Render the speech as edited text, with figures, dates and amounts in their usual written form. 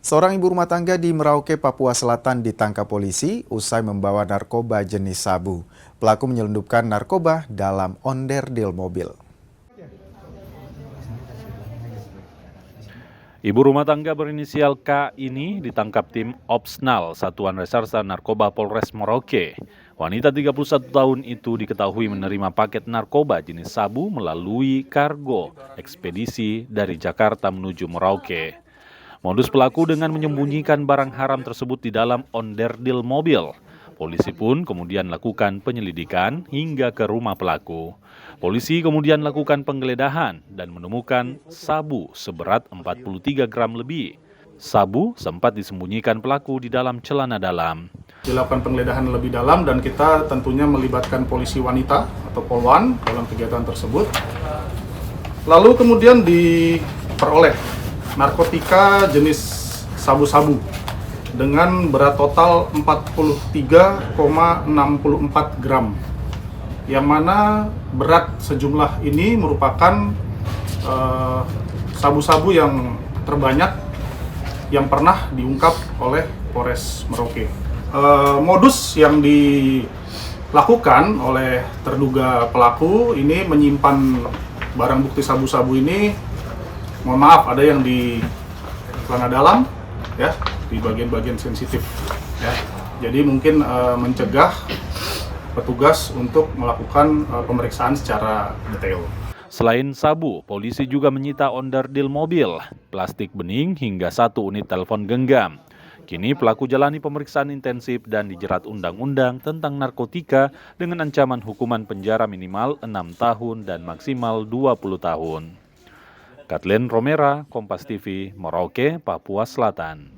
Seorang ibu rumah tangga di Merauke, Papua Selatan ditangkap polisi usai membawa narkoba jenis sabu. Pelaku menyelundupkan narkoba dalam onderdil mobil. Ibu rumah tangga berinisial K ini ditangkap tim Opsnal Satuan Reserse Narkoba Polres Merauke. Wanita 31 tahun itu diketahui menerima paket narkoba jenis sabu melalui kargo ekspedisi dari Jakarta menuju Merauke. Modus pelaku dengan menyembunyikan barang haram tersebut di dalam onderdil mobil. Polisi pun kemudian lakukan penyelidikan hingga ke rumah pelaku. Polisi kemudian lakukan penggeledahan dan menemukan sabu seberat 43 gram lebih. Sabu sempat disembunyikan pelaku di dalam celana dalam. Dilakukan penggeledahan lebih dalam dan kita tentunya melibatkan polisi wanita atau Polwan dalam kegiatan tersebut. Lalu kemudian diperoleh narkotika jenis sabu-sabu dengan berat total 43,64 gram, yang mana berat sejumlah ini merupakan sabu-sabu yang terbanyak yang pernah diungkap oleh Polres Merauke. Modus yang dilakukan oleh terduga pelaku ini menyimpan barang bukti sabu-sabu ini, mohon maaf, ada yang di celana dalam, ya, di bagian-bagian sensitif, ya. Jadi mungkin mencegah petugas untuk melakukan pemeriksaan secara detail. Selain sabu, polisi juga menyita onderdil mobil, plastik bening hingga 1 unit telepon genggam. Kini pelaku jalani pemeriksaan intensif dan dijerat undang-undang tentang narkotika dengan ancaman hukuman penjara minimal 6 tahun dan maksimal 20 tahun. Kathleen Romera, Kompas TV, Merauke, Papua Selatan.